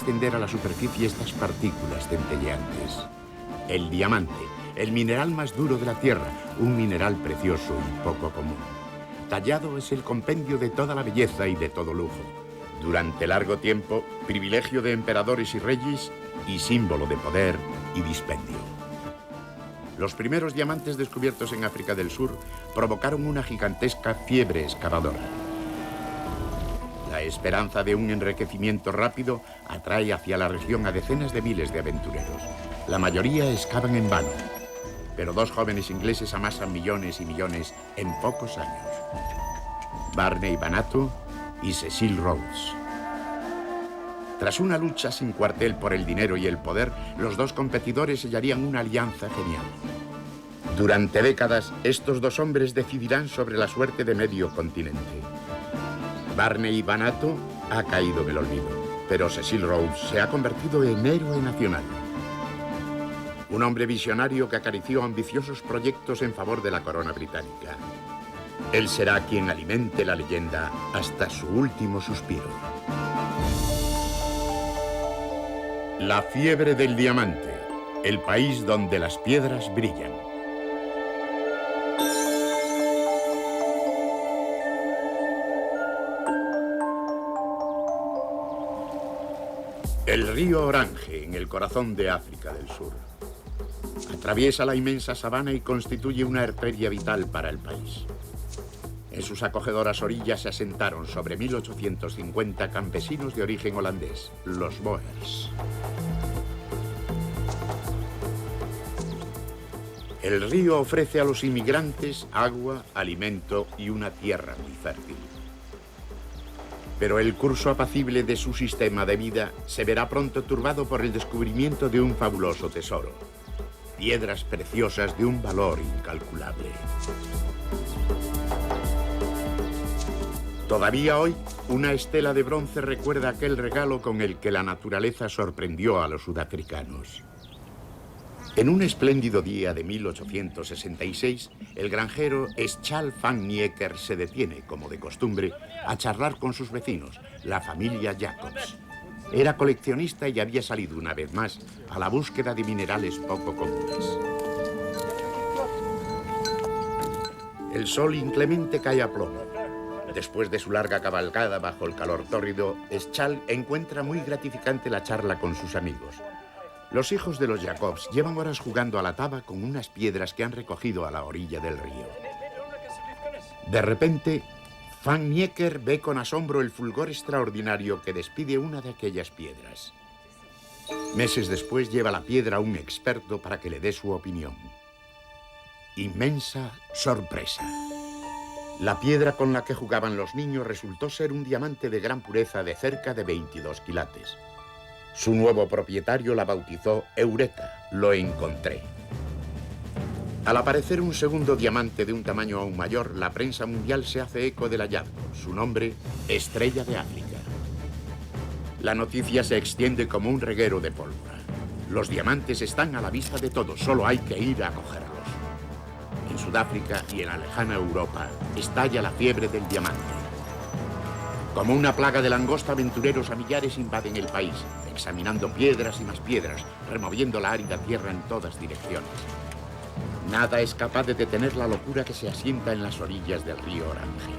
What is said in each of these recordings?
extender a la superficie estas partículas centelleantes. El diamante, el mineral más duro de la Tierra, un mineral precioso y poco común. Tallado es el compendio de toda la belleza y de todo lujo. Durante largo tiempo, privilegio de emperadores y reyes y símbolo de poder y dispendio. Los primeros diamantes descubiertos en África del Sur provocaron una gigantesca fiebre excavadora. La esperanza de un enriquecimiento rápido atrae hacia la región a decenas de miles de aventureros. La mayoría excavan en vano, pero dos jóvenes ingleses amasan millones y millones en pocos años. Barney Banatto y Cecil Rhodes. Tras una lucha sin cuartel por el dinero y el poder, los dos competidores sellarían una alianza genial. Durante décadas, estos dos hombres decidirán sobre la suerte de medio continente. Barney Banatto ha caído en el olvido, pero Cecil Rhodes se ha convertido en héroe nacional. Un hombre visionario que acarició ambiciosos proyectos en favor de la corona británica. Él será quien alimente la leyenda hasta su último suspiro. La fiebre del diamante, el país donde las piedras brillan. El río Orange, en el corazón de África del Sur. Atraviesa la inmensa sabana y constituye una arteria vital para el país. En sus acogedoras orillas se asentaron sobre 1850 campesinos de origen holandés, los Boers. El río ofrece a los inmigrantes agua, alimento y una tierra muy fértil. Pero el curso apacible de su sistema de vida se verá pronto turbado por el descubrimiento de un fabuloso tesoro. Piedras preciosas de un valor incalculable. Todavía hoy, una estela de bronce recuerda aquel regalo con el que la naturaleza sorprendió a los sudafricanos. En un espléndido día de 1866, el granjero Schal van Niekerk se detiene, como de costumbre, a charlar con sus vecinos, la familia Jacobs. Era coleccionista y había salido una vez más a la búsqueda de minerales poco comunes. El sol inclemente cae a plomo. Después de su larga cabalgada bajo el calor tórrido, Schal encuentra muy gratificante la charla con sus amigos. Los hijos de los Jacobs llevan horas jugando a la taba con unas piedras que han recogido a la orilla del río. De repente, Van Niekerk ve con asombro el fulgor extraordinario que despide una de aquellas piedras. Meses después lleva la piedra a un experto para que le dé su opinión. Inmensa sorpresa. La piedra con la que jugaban los niños resultó ser un diamante de gran pureza de cerca de 22 quilates. Su nuevo propietario la bautizó Eureka, lo encontré. Al aparecer un segundo diamante de un tamaño aún mayor, la prensa mundial se hace eco del hallazgo. Su nombre, Estrella de África. La noticia se extiende como un reguero de pólvora. Los diamantes están a la vista de todos, solo hay que ir a cogerlos. En Sudáfrica y en la lejana Europa estalla la fiebre del diamante. Como una plaga de langosta, aventureros a millares invaden el país, examinando piedras y más piedras, removiendo la árida tierra en todas direcciones. Nada es capaz de detener la locura que se asienta en las orillas del río Orange.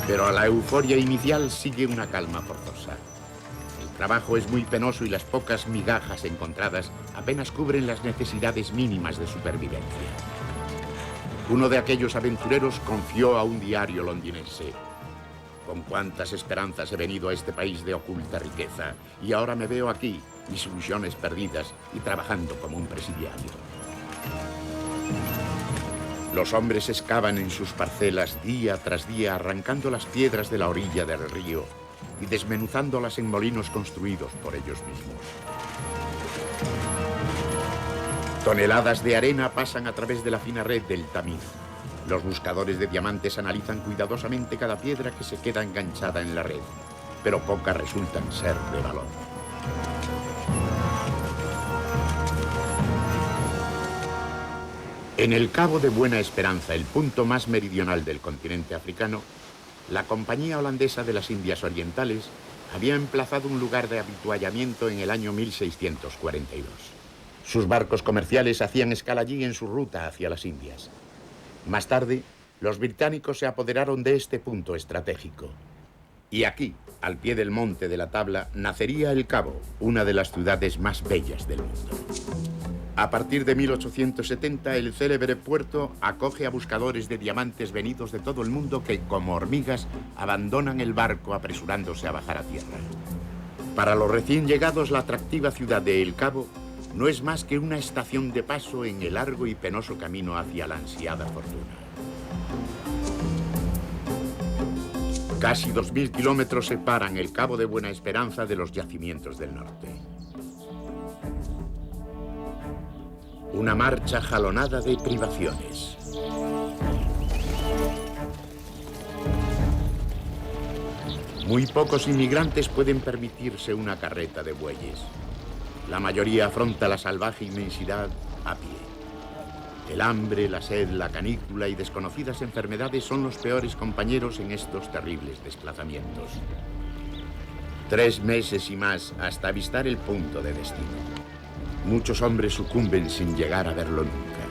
Pero a la euforia inicial sigue una calma forzosa. El trabajo es muy penoso y las pocas migajas encontradas apenas cubren las necesidades mínimas de supervivencia. Uno de aquellos aventureros confió a un diario londinense: con cuántas esperanzas he venido a este país de oculta riqueza, y ahora me veo aquí, mis ilusiones perdidas y trabajando como un presidiario. Los hombres excavan en sus parcelas día tras día, arrancando las piedras de la orilla del río y desmenuzándolas en molinos construidos por ellos mismos. Toneladas de arena pasan a través de la fina red del tamiz. Los buscadores de diamantes analizan cuidadosamente cada piedra que se queda enganchada en la red, pero pocas resultan ser de valor. En el Cabo de Buena Esperanza, el punto más meridional del continente africano, la Compañía Holandesa de las Indias Orientales había emplazado un lugar de avituallamiento en el año 1642. Sus barcos comerciales hacían escala allí en su ruta hacia las Indias. Más tarde, los británicos se apoderaron de este punto estratégico. Y aquí, al pie del monte de la Tabla, nacería El Cabo, una de las ciudades más bellas del mundo. A partir de 1870, el célebre puerto acoge a buscadores de diamantes venidos de todo el mundo que, como hormigas, abandonan el barco apresurándose a bajar a tierra. Para los recién llegados, la atractiva ciudad de El Cabo no es más que una estación de paso en el largo y penoso camino hacia la ansiada fortuna. Casi 2000 kilómetros separan el Cabo de Buena Esperanza de los yacimientos del norte. Una marcha jalonada de privaciones. Muy pocos inmigrantes pueden permitirse una carreta de bueyes. La mayoría afronta la salvaje inmensidad a pie. El hambre, la sed, la canícula y desconocidas enfermedades son los peores compañeros en estos terribles desplazamientos. 3 meses y más hasta avistar el punto de destino. Muchos hombres sucumben sin llegar a verlo nunca.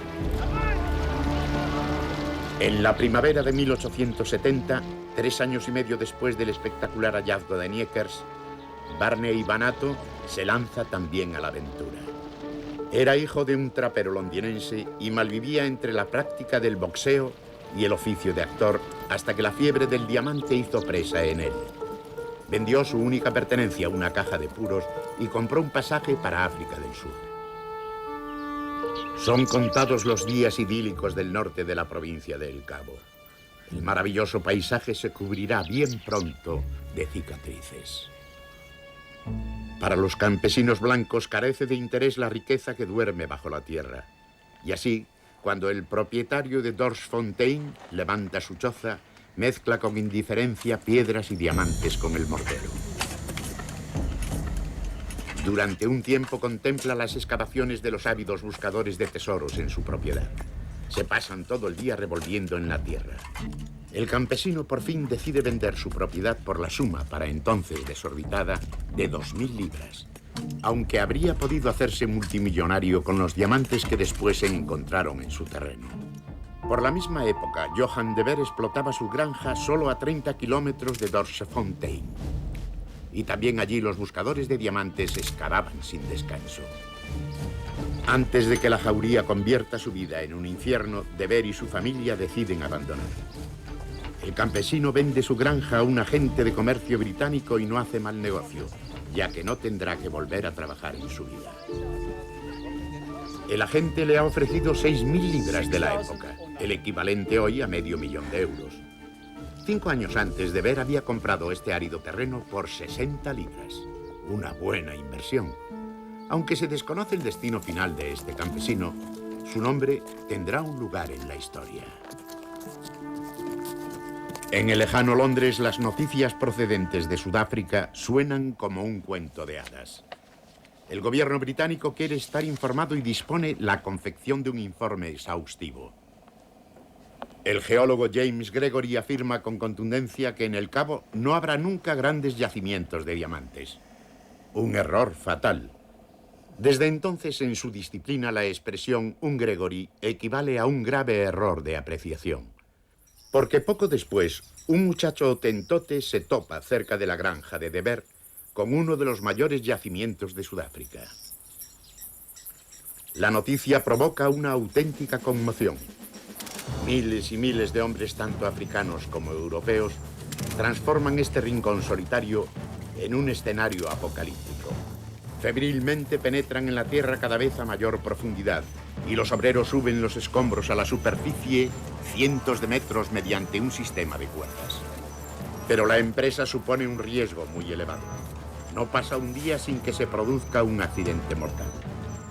En la primavera de 1870, 3 años y medio después del espectacular hallazgo de Niekers, Barney Banato se lanza también a la aventura. Era hijo de un trapero londinense y malvivía entre la práctica del boxeo y el oficio de actor hasta que la fiebre del diamante hizo presa en él. Vendió su única pertenencia, una caja de puros, y compró un pasaje para África del Sur. Son contados los días idílicos del norte de la provincia de El Cabo. El maravilloso paisaje se cubrirá bien pronto de cicatrices. Para los campesinos blancos carece de interés la riqueza que duerme bajo la tierra. Y así, cuando el propietario de Dorsfontein levanta su choza, mezcla con indiferencia piedras y diamantes con el mortero. Durante un tiempo contempla las excavaciones de los ávidos buscadores de tesoros en su propiedad. Se pasan todo el día revolviendo en la tierra. El campesino por fin decide vender su propiedad por la suma, para entonces desorbitada, de 2000 libras. Aunque habría podido hacerse multimillonario con los diamantes que después se encontraron en su terreno. Por la misma época, Johan de Beer explotaba su granja solo a 30 kilómetros de Dorsfontein. Y también allí los buscadores de diamantes excavaban sin descanso. Antes de que la jauría convierta su vida en un infierno, de Beer y su familia deciden abandonar. El campesino vende su granja a un agente de comercio británico y no hace mal negocio, ya que no tendrá que volver a trabajar en su vida. El agente le ha ofrecido 6000 libras de la época, el equivalente hoy a $500,000 euros. 5 años antes, de Beer había comprado este árido terreno por 60 libras. Una buena inversión. Aunque se desconoce el destino final de este campesino, su nombre tendrá un lugar en la historia. En el lejano Londres, las noticias procedentes de Sudáfrica suenan como un cuento de hadas. El gobierno británico quiere estar informado y dispone la confección de un informe exhaustivo. El geólogo James Gregory afirma con contundencia que en El Cabo no habrá nunca grandes yacimientos de diamantes. Un error fatal. Desde entonces, en su disciplina, la expresión un Gregory equivale a un grave error de apreciación. Porque poco después, un muchacho hotentote se topa cerca de la granja de Beer con uno de los mayores yacimientos de Sudáfrica. La noticia provoca una auténtica conmoción. Miles y miles de hombres, tanto africanos como europeos, transforman este rincón solitario en un escenario apocalíptico. Febrilmente penetran en la tierra cada vez a mayor profundidad y los obreros suben los escombros a la superficie cientos de metros mediante un sistema de cuerdas. Pero la empresa supone un riesgo muy elevado. No pasa un día sin que se produzca un accidente mortal.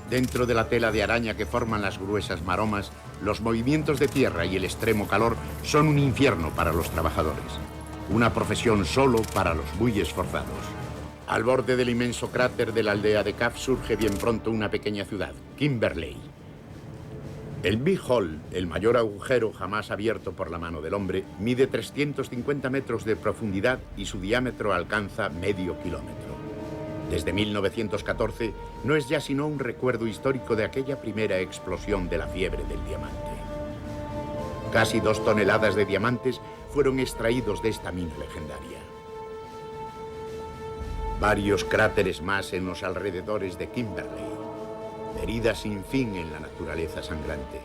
Dentro de la tela de araña que forman las gruesas maromas, los movimientos de tierra y el extremo calor son un infierno para los trabajadores. Una profesión solo para los muy esforzados. Al borde del inmenso cráter de la aldea de Kaf surge bien pronto una pequeña ciudad, Kimberley. El Big Hole, el mayor agujero jamás abierto por la mano del hombre, mide 350 metros de profundidad y su diámetro alcanza medio kilómetro. Desde 1914 no es ya sino un recuerdo histórico de aquella primera explosión de la fiebre del diamante. Casi 2 toneladas de diamantes fueron extraídos de esta mina legendaria. Varios cráteres más en los alrededores de Kimberley. Heridas sin fin en la naturaleza sangrante.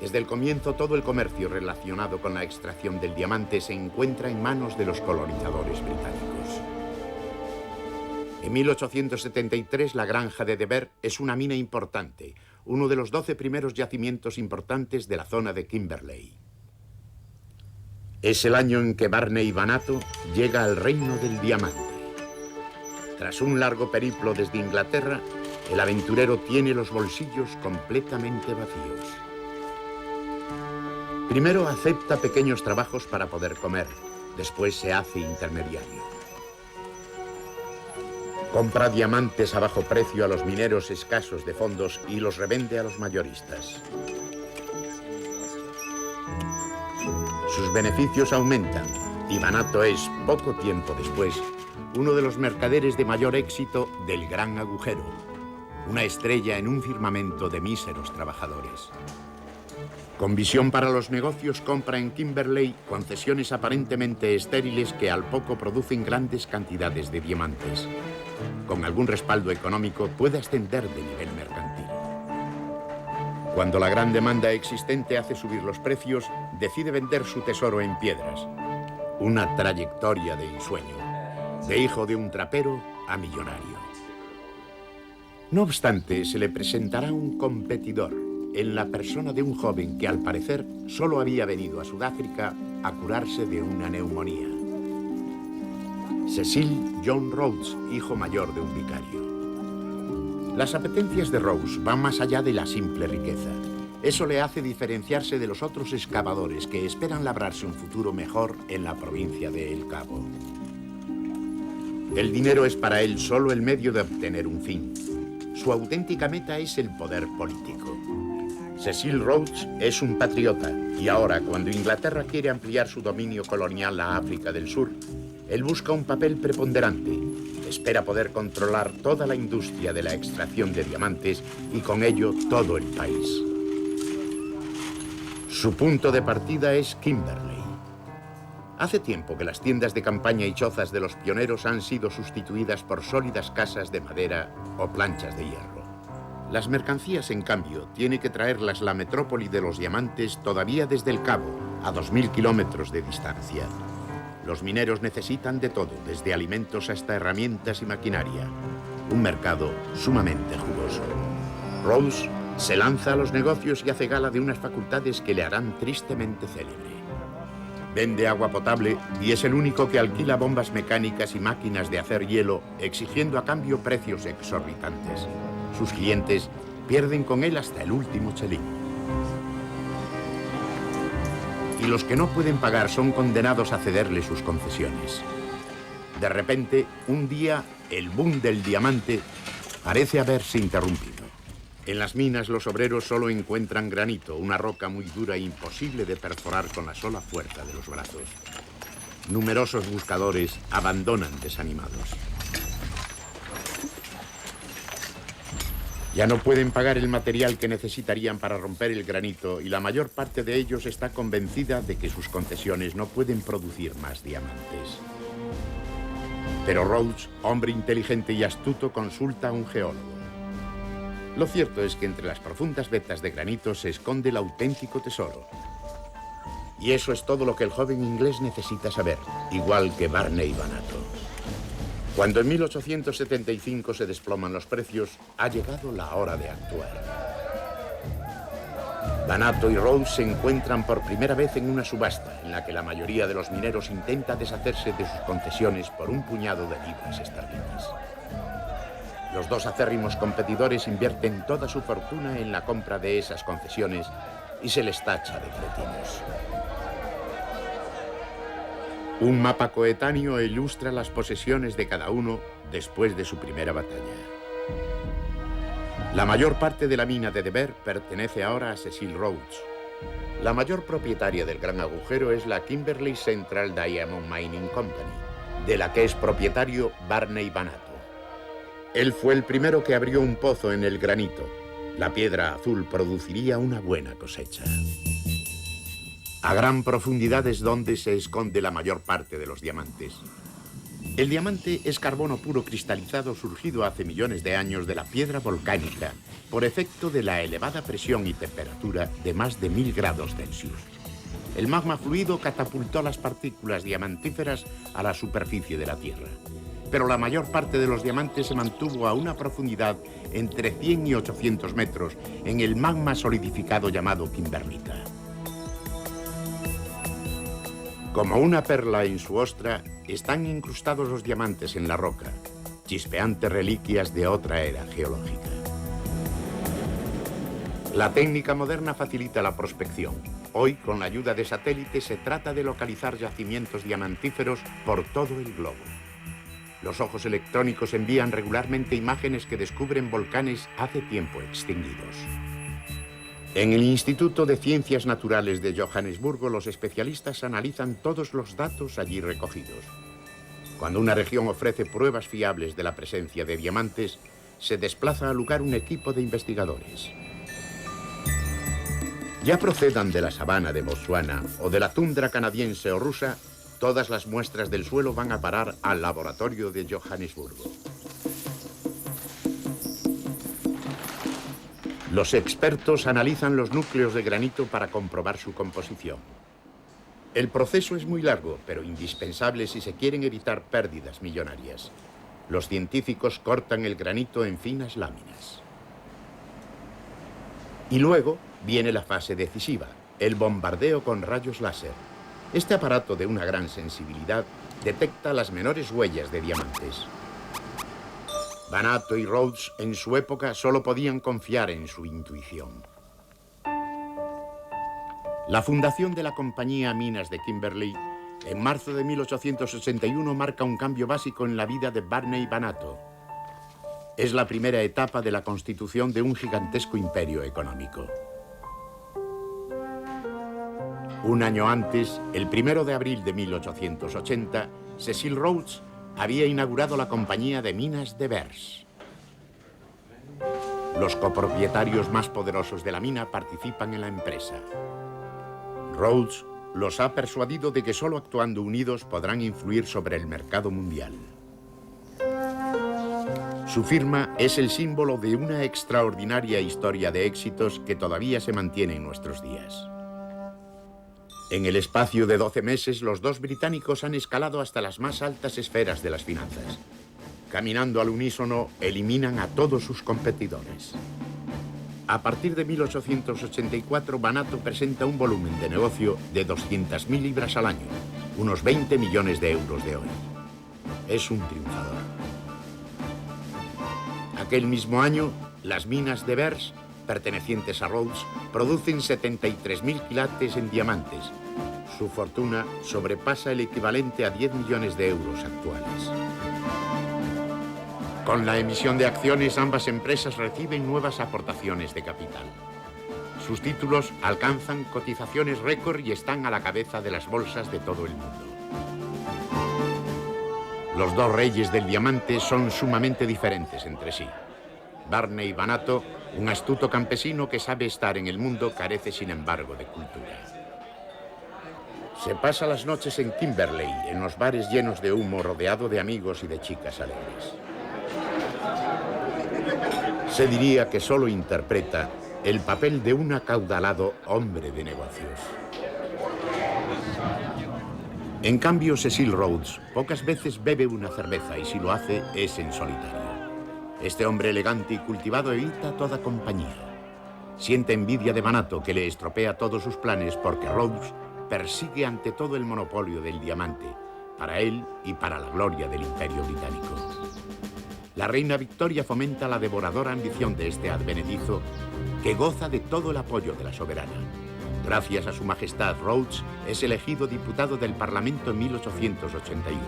Desde el comienzo, todo el comercio relacionado con la extracción del diamante se encuentra en manos de los colonizadores británicos. En 1873, la granja de De Beer es una mina importante, uno de los 12 primeros yacimientos importantes de la zona de Kimberley. Es el año en que Barney Banato llega al reino del diamante. Tras un largo periplo desde Inglaterra, el aventurero tiene los bolsillos completamente vacíos. Primero acepta pequeños trabajos para poder comer, después se hace intermediario. Compra diamantes a bajo precio a los mineros escasos de fondos y los revende a los mayoristas. Sus beneficios aumentan y Banato es, poco tiempo después, uno de los mercaderes de mayor éxito del Gran Agujero, una estrella en un firmamento de míseros trabajadores. Con visión para los negocios, compra en Kimberley concesiones aparentemente estériles que al poco producen grandes cantidades de diamantes. Con algún respaldo económico puede ascender de nivel mercantil. Cuando la gran demanda existente hace subir los precios, decide vender su tesoro en piedras. Una trayectoria de ensueño, de hijo de un trapero a millonario. No obstante, se le presentará un competidor en la persona de un joven que al parecer solo había venido a Sudáfrica a curarse de una neumonía. Cecil John Rhodes, hijo mayor de un vicario. Las apetencias de Rhodes van más allá de la simple riqueza. Eso le hace diferenciarse de los otros excavadores que esperan labrarse un futuro mejor en la provincia de El Cabo. El dinero es para él solo el medio de obtener un fin. Su auténtica meta es el poder político. Cecil Rhodes es un patriota y ahora, cuando Inglaterra quiere ampliar su dominio colonial a África del Sur, él busca un papel preponderante. Espera poder controlar toda la industria de la extracción de diamantes y con ello todo el país. Su punto de partida es Kimberley. Hace tiempo que las tiendas de campaña y chozas de los pioneros han sido sustituidas por sólidas casas de madera o planchas de hierro. Las mercancías, en cambio, tiene que traerlas la metrópoli de los diamantes todavía desde El Cabo, a 2000 kilómetros de distancia. Los mineros necesitan de todo, desde alimentos hasta herramientas y maquinaria. Un mercado sumamente jugoso. Rhodes se lanza a los negocios y hace gala de unas facultades que le harán tristemente célebre. Vende agua potable y es el único que alquila bombas mecánicas y máquinas de hacer hielo, exigiendo a cambio precios exorbitantes. Sus clientes pierden con él hasta el último chelín. Y los que no pueden pagar son condenados a cederle sus concesiones. De repente, un día, el boom del diamante parece haberse interrumpido. En las minas los obreros solo encuentran granito, una roca muy dura e imposible de perforar con la sola fuerza de los brazos. Numerosos buscadores abandonan desanimados. Ya no pueden pagar el material que necesitarían para romper el granito y la mayor parte de ellos está convencida de que sus concesiones no pueden producir más diamantes. Pero Rhodes, hombre inteligente y astuto, consulta a un geólogo. Lo cierto es que entre las profundas vetas de granito se esconde el auténtico tesoro. Y eso es todo lo que el joven inglés necesita saber, igual que Barney Banato. Cuando en 1875 se desploman los precios, ha llegado la hora de actuar. Banato y Rhodes se encuentran por primera vez en una subasta, en la que la mayoría de los mineros intenta deshacerse de sus concesiones por un puñado de libras esterlinas. Los dos acérrimos competidores invierten toda su fortuna en la compra de esas concesiones y se les tacha de cretinos. Un mapa coetáneo ilustra las posesiones de cada uno después de su primera batalla. La mayor parte de la mina de De Beers pertenece ahora a Cecil Rhodes. La mayor propietaria del gran agujero es la Kimberley Central Diamond Mining Company, de la que es propietario Barney Banato. Él fue el primero que abrió un pozo en el granito. La piedra azul produciría una buena cosecha. A gran profundidad es donde se esconde la mayor parte de los diamantes. El diamante es carbono puro cristalizado surgido hace millones de años de la piedra volcánica por efecto de la elevada presión y temperatura de más de 1000 grados Celsius. El magma fluido catapultó las partículas diamantíferas a la superficie de la Tierra. Pero la mayor parte de los diamantes se mantuvo a una profundidad entre 100 y 800 metros en el magma solidificado llamado kimberlita. Como una perla en su ostra, están incrustados los diamantes en la roca, chispeantes reliquias de otra era geológica. La técnica moderna facilita la prospección. Hoy, con la ayuda de satélites, se trata de localizar yacimientos diamantíferos por todo el globo. Los ojos electrónicos envían regularmente imágenes que descubren volcanes hace tiempo extinguidos. En el Instituto de Ciencias Naturales de Johannesburgo, los especialistas analizan todos los datos allí recogidos. Cuando una región ofrece pruebas fiables de la presencia de diamantes, se desplaza al lugar un equipo de investigadores. Ya procedan de la sabana de Botsuana o de la tundra canadiense o rusa, todas las muestras del suelo van a parar al laboratorio de Johannesburgo. Los expertos analizan los núcleos de granito para comprobar su composición. El proceso es muy largo, pero indispensable si se quieren evitar pérdidas millonarias. Los científicos cortan el granito en finas láminas. Y luego viene la fase decisiva, el bombardeo con rayos láser. Este aparato de una gran sensibilidad detecta las menores huellas de diamantes. Banato y Rhodes en su época solo podían confiar en su intuición. La fundación de la compañía Minas de Kimberley en marzo de 1881 marca un cambio básico en la vida de Barney Banato. Es la primera etapa de la constitución de un gigantesco imperio económico. Un año antes, el 1 de abril de 1880, Cecil Rhodes había inaugurado la compañía de Minas de Beers. Los copropietarios más poderosos de la mina participan en la empresa. Rhodes los ha persuadido de que solo actuando unidos podrán influir sobre el mercado mundial. Su firma es el símbolo de una extraordinaria historia de éxitos que todavía se mantiene en nuestros días. En el espacio de 12 meses, los dos británicos han escalado hasta las más altas esferas de las finanzas. Caminando al unísono, eliminan a todos sus competidores. A partir de 1884, Banato presenta un volumen de negocio de 200.000 libras al año, unos 20 millones de euros de hoy. Es un triunfador. Aquel mismo año, las minas de Beers, pertenecientes a Rhodes, producen 73.000 quilates en diamantes. Su fortuna sobrepasa el equivalente a 10 millones de euros actuales. Con la emisión de acciones, ambas empresas reciben nuevas aportaciones de capital. Sus títulos alcanzan cotizaciones récord y están a la cabeza de las bolsas de todo el mundo. Los dos reyes del diamante son sumamente diferentes entre sí. Barney Banato, un astuto campesino que sabe estar en el mundo, carece sin embargo de cultura. Se pasa las noches en Kimberley, en los bares llenos de humo, rodeado de amigos y de chicas alegres. Se diría que solo interpreta el papel de un acaudalado hombre de negocios. En cambio, Cecil Rhodes pocas veces bebe una cerveza y si lo hace es en solitario. Este hombre elegante y cultivado evita toda compañía. Siente envidia de Banato, que le estropea todos sus planes porque Rhodes persigue ante todo el monopolio del diamante, para él y para la gloria del Imperio Británico. La reina Victoria fomenta la devoradora ambición de este advenedizo, que goza de todo el apoyo de la soberana. Gracias a su majestad, Rhodes es elegido diputado del Parlamento en 1881.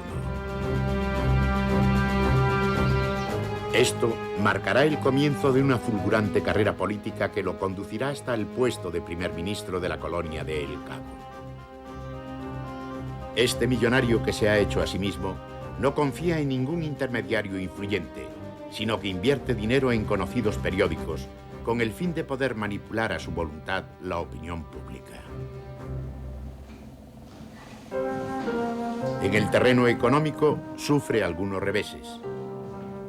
Esto marcará el comienzo de una fulgurante carrera política que lo conducirá hasta el puesto de primer ministro de la colonia de El Cabo. Este millonario que se ha hecho a sí mismo no confía en ningún intermediario influyente, sino que invierte dinero en conocidos periódicos con el fin de poder manipular a su voluntad la opinión pública. En el terreno económico sufre algunos reveses.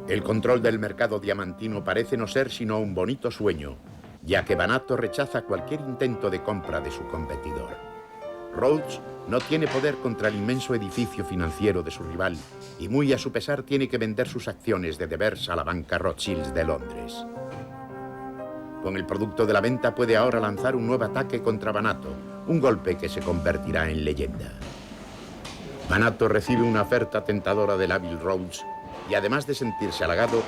El control del mercado diamantino parece no ser sino un bonito sueño, ya que Banato rechaza cualquier intento de compra de su competidor. Rhodes no tiene poder contra el inmenso edificio financiero de su rival y muy a su pesar tiene que vender sus acciones de De Beers a la banca Rothschild de Londres. Con el producto de la venta puede ahora lanzar un nuevo ataque contra Banato, un golpe que se convertirá en leyenda. Banato recibe una oferta tentadora del hábil Rhodes y además de sentirse halagado,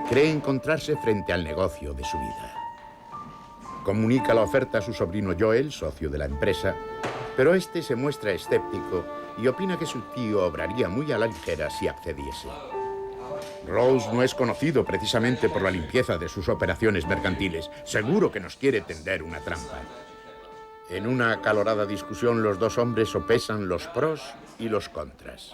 cree encontrarse frente al negocio de su vida. Comunica la oferta a su sobrino Joel, socio de la empresa, pero este se muestra escéptico y opina que su tío obraría muy a la ligera si accediese. Rhodes no es conocido precisamente por la limpieza de sus operaciones mercantiles. Seguro que nos quiere tender una trampa. En una acalorada discusión, los dos hombres sopesan los pros y los contras.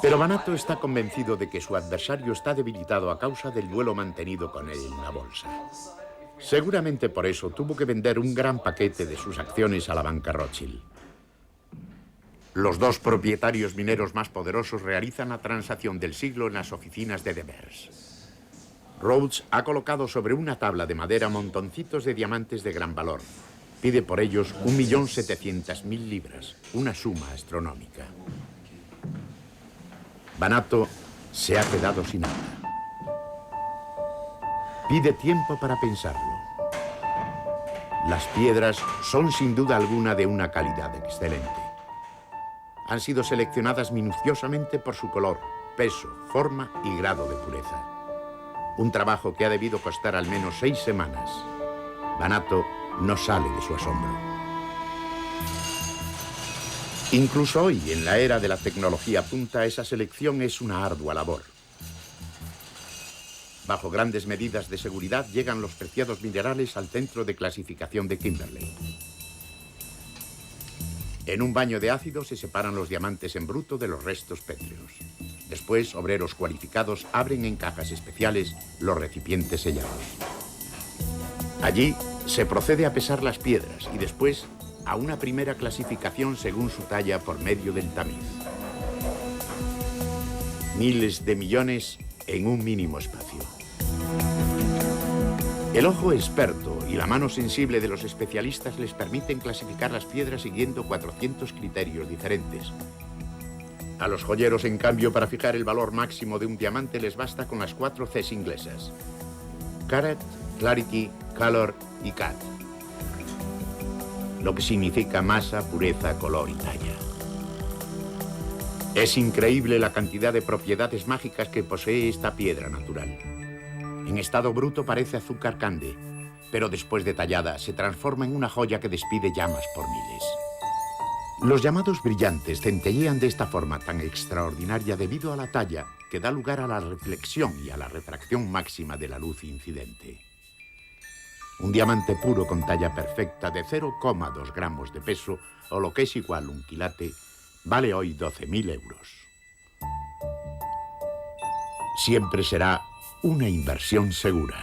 Pero Banato está convencido de que su adversario está debilitado a causa del duelo mantenido con él en la bolsa. Seguramente por eso tuvo que vender un gran paquete de sus acciones a la banca Rothschild. Los dos propietarios mineros más poderosos realizan la transacción del siglo en las oficinas de De Beers. Rhodes ha colocado sobre una tabla de madera montoncitos de diamantes de gran valor. Pide por ellos 1.700.000 libras, una suma astronómica. Banato se ha quedado sin nada. Pide tiempo para pensarlo. Las piedras son sin duda alguna de una calidad excelente. Han sido seleccionadas minuciosamente por su color, peso, forma y grado de pureza. Un trabajo que ha debido costar al menos 6 semanas. Banato no sale de su asombro. Incluso hoy, en la era de la tecnología punta, esa selección es una ardua labor. Bajo grandes medidas de seguridad llegan los preciados minerales al centro de clasificación de Kimberley. En un baño de ácido se separan los diamantes en bruto de los restos pétreos. Después, obreros cualificados abren en cajas especiales los recipientes sellados. Allí se procede a pesar las piedras y después a una primera clasificación según su talla por medio del tamiz. Miles de millones en un mínimo espacio. El ojo experto y la mano sensible de los especialistas les permiten clasificar las piedras siguiendo 400 criterios diferentes. A los joyeros, en cambio, para fijar el valor máximo de un diamante les basta con las 4 Cs inglesas: Carat, Clarity, Color y Cut, lo que significa masa, pureza, color y talla. Es increíble la cantidad de propiedades mágicas que posee esta piedra natural. En estado bruto parece azúcar cande, pero después de tallada se transforma en una joya que despide llamas por miles. Los llamados brillantes centellean de esta forma tan extraordinaria debido a la talla que da lugar a la reflexión y a la refracción máxima de la luz incidente. Un diamante puro con talla perfecta de 0,2 gramos de peso, o lo que es igual un quilate, vale hoy 12.000 euros. Siempre será una inversión segura.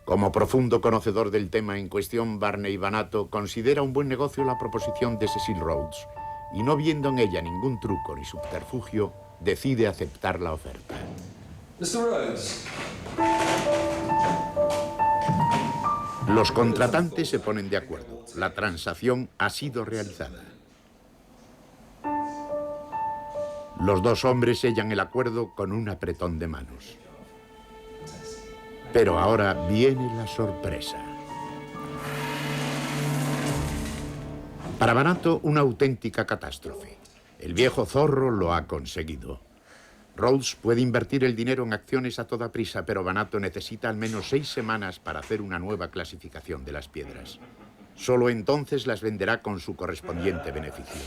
Como profundo conocedor del tema en cuestión, Barney Banato considera un buen negocio la proposición de Cecil Rhodes y, no viendo en ella ningún truco ni subterfugio, decide aceptar la oferta. Mr. Rhodes. Los contratantes se ponen de acuerdo. La transacción ha sido realizada. Los dos hombres sellan el acuerdo con un apretón de manos. Pero ahora viene la sorpresa. Para Banato, una auténtica catástrofe. El viejo zorro lo ha conseguido. Rhodes puede invertir el dinero en acciones a toda prisa, pero Banato necesita al menos 6 semanas para hacer una nueva clasificación de las piedras. Solo entonces las venderá con su correspondiente beneficio.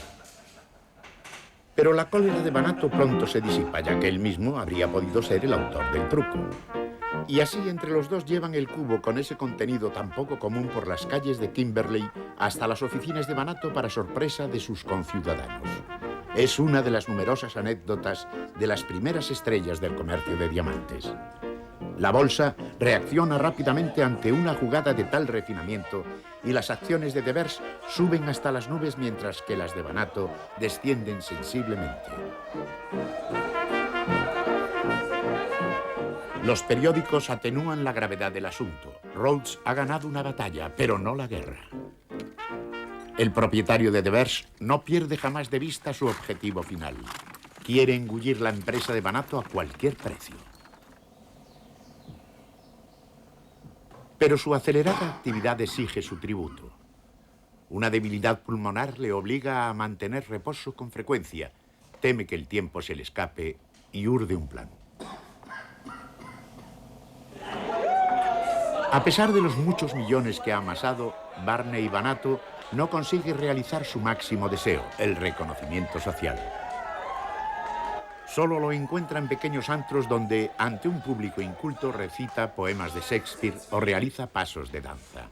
Pero la cólera de Banato pronto se disipa, ya que él mismo habría podido ser el autor del truco. Y así entre los dos llevan el cubo con ese contenido tan poco común por las calles de Kimberley hasta las oficinas de Banato para sorpresa de sus conciudadanos. Es una de las numerosas anécdotas de las primeras estrellas del comercio de diamantes. La bolsa reacciona rápidamente ante una jugada de tal refinamiento y las acciones de Devers suben hasta las nubes mientras que las de Banato descienden sensiblemente. Los periódicos atenúan la gravedad del asunto. Rhodes ha ganado una batalla, pero no la guerra. El propietario de Devers no pierde jamás de vista su objetivo final. Quiere engullir la empresa de Banato a cualquier precio. Pero su acelerada actividad exige su tributo. Una debilidad pulmonar le obliga a mantener reposo con frecuencia. Teme que el tiempo se le escape y urde un plan. A pesar de los muchos millones que ha amasado, Barney Banato no consigue realizar su máximo deseo, el reconocimiento social. Solo lo encuentra en pequeños antros donde, ante un público inculto, recita poemas de Shakespeare o realiza pasos de danza.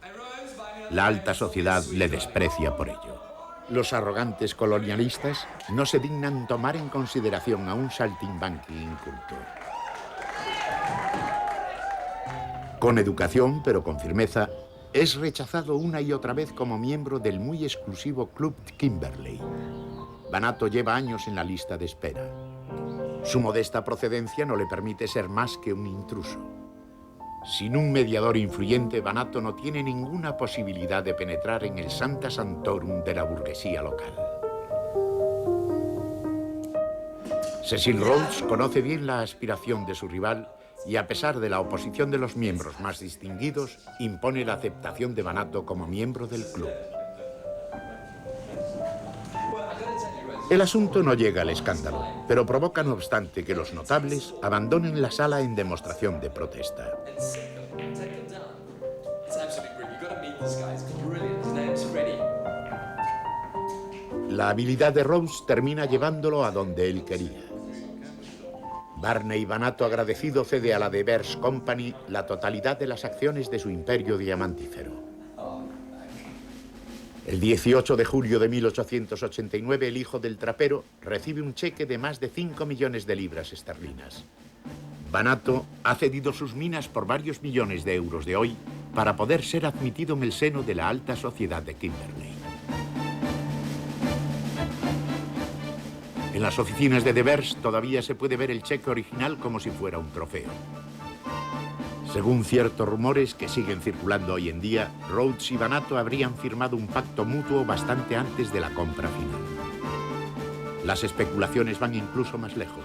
La alta sociedad le desprecia por ello. Los arrogantes colonialistas no se dignan tomar en consideración a un saltimbanqui inculto. Con educación, pero con firmeza, es rechazado una y otra vez como miembro del muy exclusivo Club Kimberley. Banato lleva años en la lista de espera. Su modesta procedencia no le permite ser más que un intruso. Sin un mediador influyente, Banato no tiene ninguna posibilidad de penetrar en el Sancta Sanctorum de la burguesía local. Cecil Rhodes conoce bien la aspiración de su rival y, a pesar de la oposición de los miembros más distinguidos, impone la aceptación de Banato como miembro del club. El asunto no llega al escándalo, pero provoca no obstante que los notables abandonen la sala en demostración de protesta. La habilidad de Rhodes termina llevándolo a donde él quería. Barney Banato, agradecido, cede a la Devers Company la totalidad de las acciones de su imperio diamantífero. El 18 de julio de 1889, el hijo del trapero recibe un cheque de más de 5 millones de libras esterlinas. Banato ha cedido sus minas por varios millones de euros de hoy para poder ser admitido en el seno de la alta sociedad de Kimberley. En las oficinas de Devers todavía se puede ver el cheque original como si fuera un trofeo. Según ciertos rumores que siguen circulando hoy en día, Rhodes y Banato habrían firmado un pacto mutuo bastante antes de la compra final. Las especulaciones van incluso más lejos.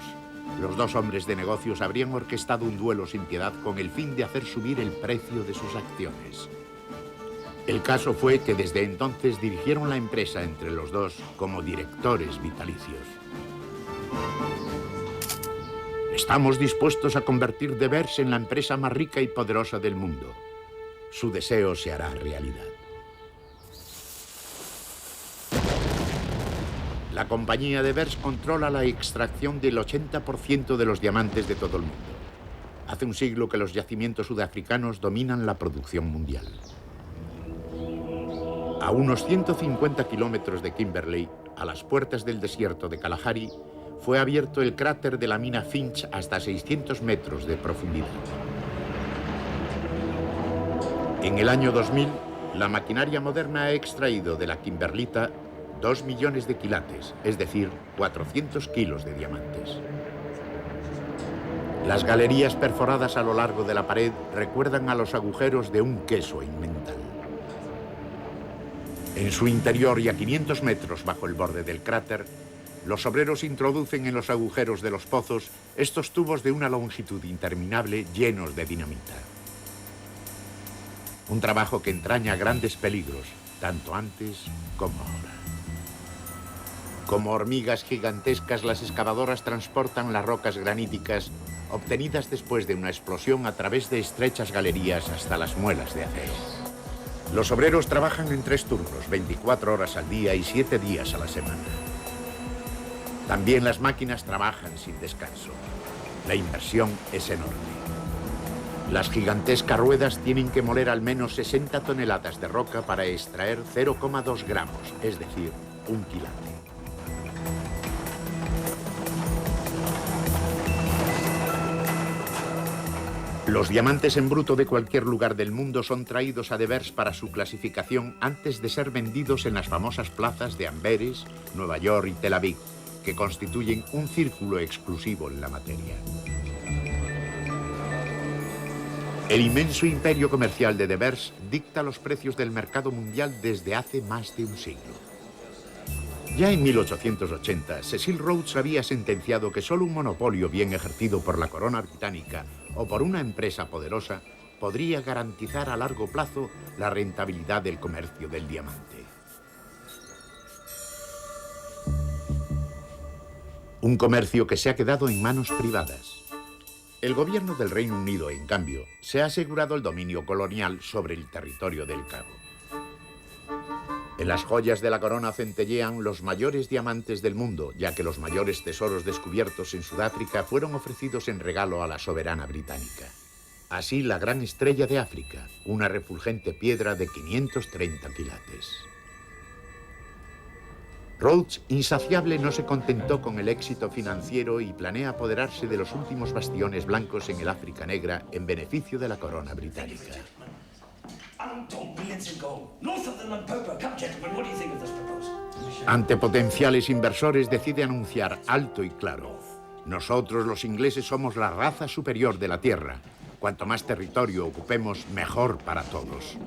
Los dos hombres de negocios habrían orquestado un duelo sin piedad con el fin de hacer subir el precio de sus acciones. El caso fue que desde entonces dirigieron la empresa entre los dos como directores vitalicios. Estamos dispuestos a convertir Devers en la empresa más rica y poderosa del mundo. Su deseo se hará realidad. La compañía Devers controla la extracción del 80% de los diamantes de todo el mundo. Hace un siglo que los yacimientos sudafricanos dominan la producción mundial. A unos 150 kilómetros de Kimberley, a las puertas del desierto de Kalahari, fue abierto el cráter de la mina Finch hasta 600 metros de profundidad. En el año 2000, la maquinaria moderna ha extraído de la kimberlita 2 millones de quilates, es decir, 400 kilos de diamantes. Las galerías perforadas a lo largo de la pared recuerdan a los agujeros de un queso inmental. En su interior y a 500 metros bajo el borde del cráter, los obreros introducen en los agujeros de los pozos estos tubos de una longitud interminable llenos de dinamita. Un trabajo que entraña grandes peligros, tanto antes como ahora. Como hormigas gigantescas, las excavadoras transportan las rocas graníticas obtenidas después de una explosión a través de estrechas galerías hasta las muelas de acero. Los obreros trabajan en 3 turnos, 24 horas al día y 7 días a la semana. También las máquinas trabajan sin descanso. La inversión es enorme. Las gigantescas ruedas tienen que moler al menos 60 toneladas de roca para extraer 0,2 gramos, es decir, 1 quilate. Los diamantes en bruto de cualquier lugar del mundo son traídos a Devers para su clasificación antes de ser vendidos en las famosas plazas de Amberes, Nueva York y Tel Aviv, que constituyen un círculo exclusivo en la materia. El inmenso imperio comercial de Devers dicta los precios del mercado mundial desde hace más de un siglo. Ya en 1880, Cecil Rhodes había sentenciado que solo un monopolio bien ejercido por la corona británica o por una empresa poderosa podría garantizar a largo plazo la rentabilidad del comercio del diamante. Un comercio que se ha quedado en manos privadas. El gobierno del Reino Unido, en cambio, se ha asegurado el dominio colonial sobre el territorio del Cabo. En las joyas de la corona centellean los mayores diamantes del mundo, ya que los mayores tesoros descubiertos en Sudáfrica fueron ofrecidos en regalo a la soberana británica. Así, la gran estrella de África, una refulgente piedra de 530 quilates. Rhodes, insaciable, no se contentó con el éxito financiero y planea apoderarse de los últimos bastiones blancos en el África Negra en beneficio de la corona británica. Ante potenciales inversores decide anunciar alto y claro: nosotros los ingleses somos la raza superior de la tierra. Cuanto más territorio ocupemos, mejor para todos.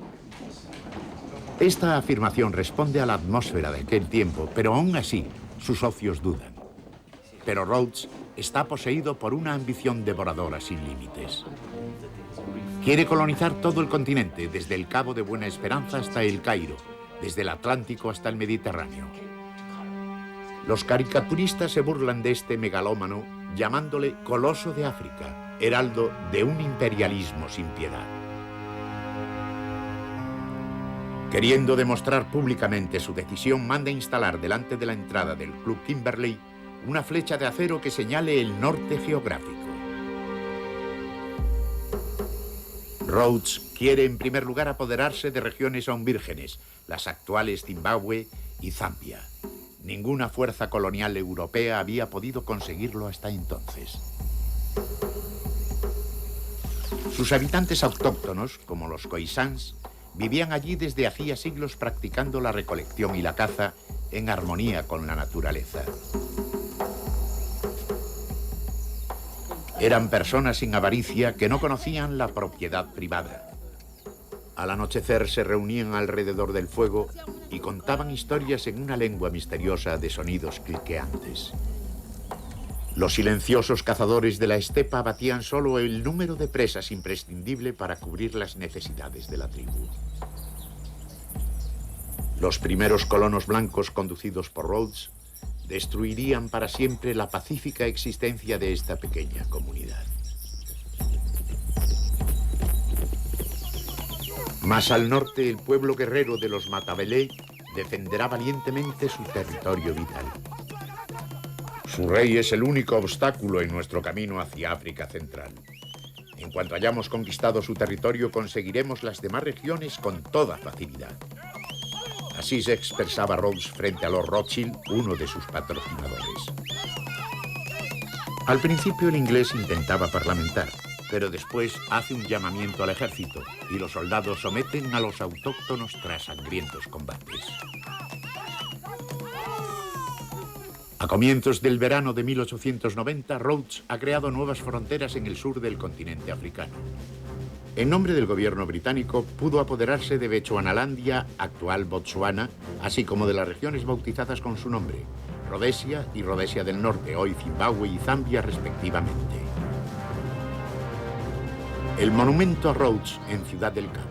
Esta afirmación responde a la atmósfera de aquel tiempo, pero aún así sus socios dudan. Pero Rhodes está poseído por una ambición devoradora sin límites. Quiere colonizar todo el continente, desde el Cabo de Buena Esperanza hasta el Cairo, desde el Atlántico hasta el Mediterráneo. Los caricaturistas se burlan de este megalómano, llamándole Coloso de África, heraldo de un imperialismo sin piedad. Queriendo demostrar públicamente su decisión, manda instalar delante de la entrada del Club Kimberley una flecha de acero que señale el norte geográfico. Rhodes quiere en primer lugar apoderarse de regiones aún vírgenes, las actuales Zimbabue y Zambia. Ninguna fuerza colonial europea había podido conseguirlo hasta entonces. Sus habitantes autóctonos, como los Khoisans, vivían allí desde hacía siglos practicando la recolección y la caza en armonía con la naturaleza. Eran personas sin avaricia que no conocían la propiedad privada. Al anochecer se reunían alrededor del fuego y contaban historias en una lengua misteriosa de sonidos cliqueantes. Los silenciosos cazadores de la estepa abatían solo el número de presas imprescindible para cubrir las necesidades de la tribu. Los primeros colonos blancos conducidos por Rhodes destruirían para siempre la pacífica existencia de esta pequeña comunidad. Más al norte, el pueblo guerrero de los Matabele defenderá valientemente su territorio vital. Su rey es el único obstáculo en nuestro camino hacia África Central. En cuanto hayamos conquistado su territorio, conseguiremos las demás regiones con toda facilidad. Así se expresaba Rhodes frente a Lord Rothschild, uno de sus patrocinadores. Al principio el inglés intentaba parlamentar, pero después hace un llamamiento al ejército y los soldados someten a los autóctonos tras sangrientos combates. A comienzos del verano de 1890, Rhodes ha creado nuevas fronteras en el sur del continente africano. En nombre del gobierno británico, pudo apoderarse de Bechuanalandia, actual Botsuana, así como de las regiones bautizadas con su nombre, Rhodesia y Rhodesia del Norte, hoy Zimbabue y Zambia respectivamente. El monumento a Rhodes en Ciudad del Cabo.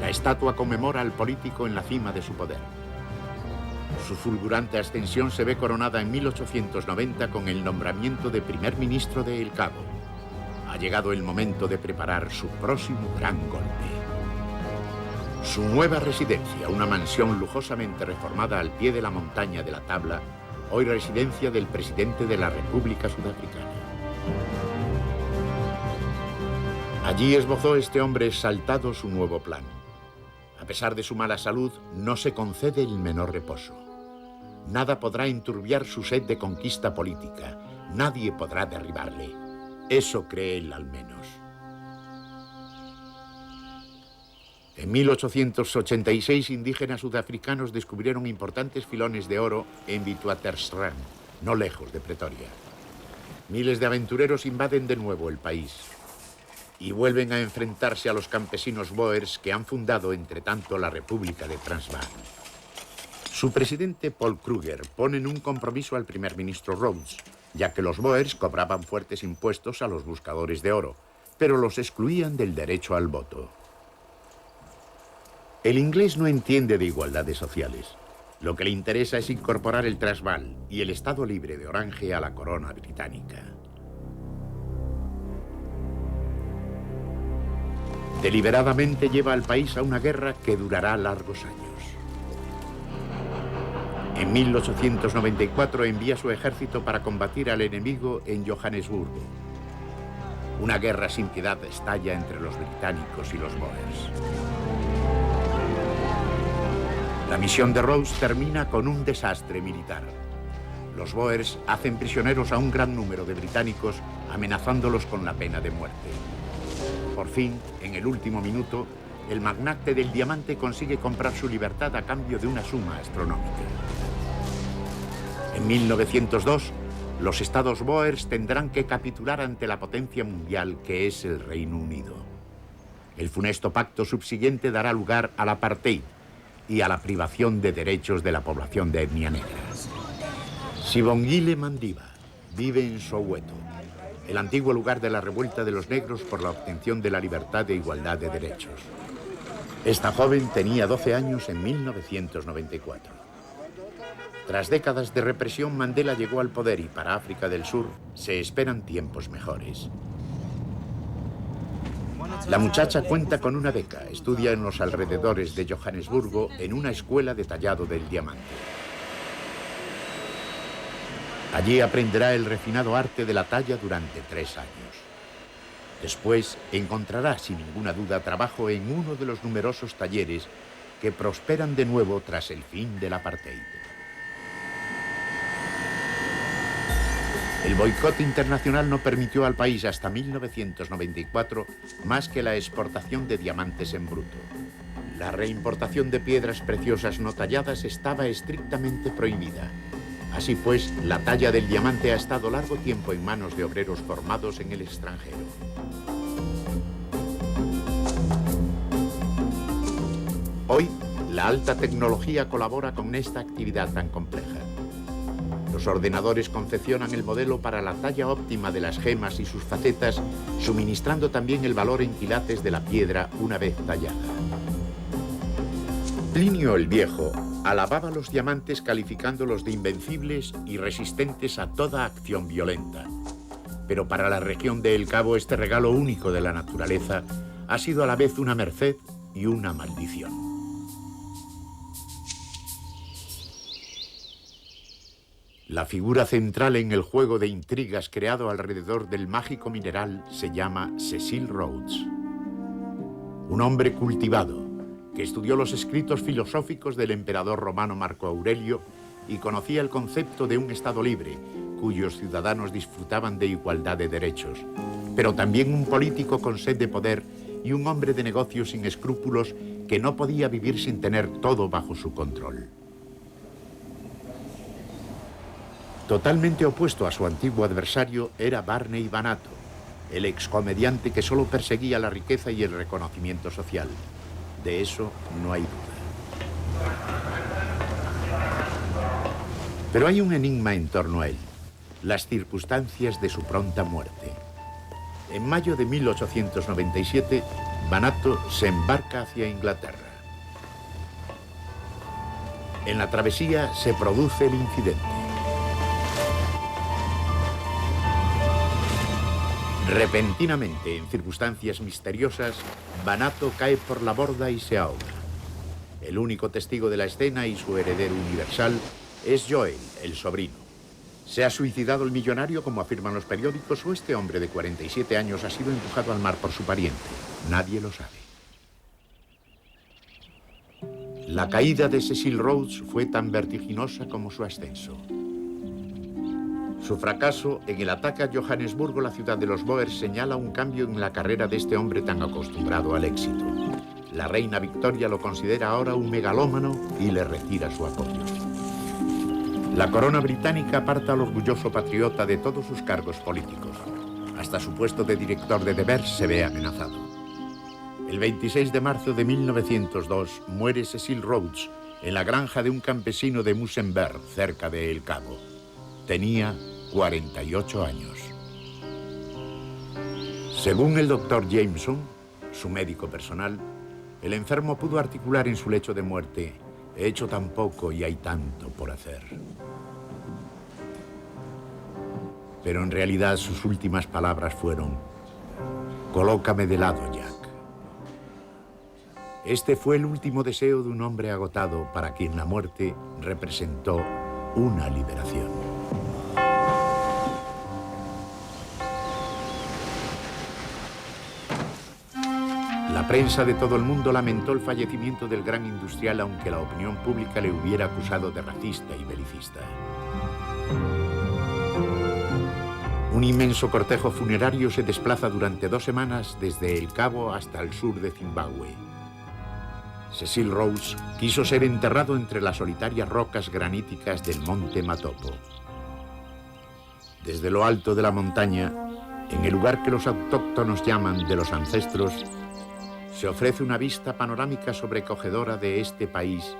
La estatua conmemora al político en la cima de su poder. Su fulgurante ascensión se ve coronada en 1890 con el nombramiento de primer ministro de El Cabo. Ha llegado el momento de preparar su próximo gran golpe. Su nueva residencia, una mansión lujosamente reformada al pie de la montaña de la Tabla, hoy residencia del presidente de la República Sudafricana. Allí esbozó este hombre exaltado su nuevo plan. A pesar de su mala salud, no se concede el menor reposo. Nada podrá enturbiar su sed de conquista política. Nadie podrá derribarle. Eso cree él al menos. En 1886, indígenas sudafricanos descubrieron importantes filones de oro en Witwatersrand, no lejos de Pretoria. Miles de aventureros invaden de nuevo el país y vuelven a enfrentarse a los campesinos boers que han fundado, entre tanto, la República de Transvaal. Su presidente, Paul Kruger, pone en un compromiso al primer ministro Rhodes, ya que los boers cobraban fuertes impuestos a los buscadores de oro, pero los excluían del derecho al voto. El inglés no entiende de igualdades sociales. Lo que le interesa es incorporar el Transvaal y el Estado Libre de Orange a la corona británica. Deliberadamente lleva al país a una guerra que durará largos años. En 1894 envía su ejército para combatir al enemigo en Johannesburgo. Una guerra sin piedad estalla entre los británicos y los boers. La misión de Rhodes termina con un desastre militar. Los boers hacen prisioneros a un gran número de británicos, amenazándolos con la pena de muerte. Por fin, en el último minuto, el magnate del diamante consigue comprar su libertad a cambio de una suma astronómica. En 1902, los estados boers tendrán que capitular ante la potencia mundial que es el Reino Unido. El funesto pacto subsiguiente dará lugar al apartheid y a la privación de derechos de la población de etnia negra. Sibongile Mandiba vive en Soweto, el antiguo lugar de la revuelta de los negros por la obtención de la libertad e igualdad de derechos. Esta joven tenía 12 años en 1994. Tras décadas de represión, Mandela llegó al poder y para África del Sur se esperan tiempos mejores. La muchacha cuenta con una beca, estudia en los alrededores de Johannesburgo en una escuela de tallado del diamante. Allí aprenderá el refinado arte de la talla durante 3 años. Después encontrará, sin ninguna duda, trabajo en uno de los numerosos talleres que prosperan de nuevo tras el fin del apartheid. El boicot internacional no permitió al país hasta 1994 más que la exportación de diamantes en bruto. La reimportación de piedras preciosas no talladas estaba estrictamente prohibida. Así pues, la talla del diamante ha estado largo tiempo en manos de obreros formados en el extranjero. Hoy, la alta tecnología colabora con esta actividad tan compleja. Los ordenadores confeccionan el modelo para la talla óptima de las gemas y sus facetas, suministrando también el valor en quilates de la piedra una vez tallada. Plinio el Viejo alababa los diamantes calificándolos de invencibles y resistentes a toda acción violenta. Pero para la región de El Cabo este regalo único de la naturaleza ha sido a la vez una merced y una maldición. La figura central en el juego de intrigas creado alrededor del mágico mineral se llama Cecil Rhodes. Un hombre cultivado que estudió los escritos filosóficos del emperador romano Marco Aurelio y conocía el concepto de un Estado libre, cuyos ciudadanos disfrutaban de igualdad de derechos, pero también un político con sed de poder y un hombre de negocios sin escrúpulos que no podía vivir sin tener todo bajo su control. Totalmente opuesto a su antiguo adversario era Barney Banato, el excomediante que solo perseguía la riqueza y el reconocimiento social. De eso no hay duda. Pero hay un enigma en torno a él, las circunstancias de su pronta muerte. En mayo de 1897, Banato se embarca hacia Inglaterra. En la travesía se produce el incidente. Repentinamente, en circunstancias misteriosas, Banato cae por la borda y se ahoga. El único testigo de la escena y su heredero universal es Joel, el sobrino. ¿Se ha suicidado el millonario, como afirman los periódicos, o este hombre de 47 años ha sido empujado al mar por su pariente? Nadie lo sabe. La caída de Cecil Rhodes fue tan vertiginosa como su ascenso. Su fracaso en el ataque a Johannesburgo, la ciudad de los Boers, señala un cambio en la carrera de este hombre tan acostumbrado al éxito. La reina Victoria lo considera ahora un megalómano y le retira su apoyo. La corona británica aparta al orgulloso patriota de todos sus cargos políticos. Hasta su puesto de director de Devers se ve amenazado. El 26 de marzo de 1902 muere Cecil Rhodes en la granja de un campesino de Musenberg, cerca de El Cabo. Tenía 48 años. Según el doctor Jameson, su médico personal, el enfermo pudo articular en su lecho de muerte: he hecho tan poco y hay tanto por hacer. Pero en realidad sus últimas palabras fueron: colócame de lado, Jack. Este fue el último deseo de un hombre agotado para quien la muerte representó una liberación. La prensa de todo el mundo lamentó el fallecimiento del gran industrial, aunque la opinión pública le hubiera acusado de racista y belicista. Un inmenso cortejo funerario se desplaza durante 2 semanas desde El Cabo hasta el sur de Zimbabue. Cecil Rhodes quiso ser enterrado entre las solitarias rocas graníticas del monte Matopo. Desde lo alto de la montaña, en el lugar que los autóctonos llaman de los ancestros, se ofrece una vista panorámica sobrecogedora de este país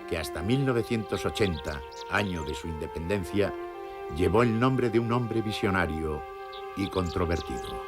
que hasta 1980, año de su independencia, llevó el nombre de un hombre visionario y controvertido.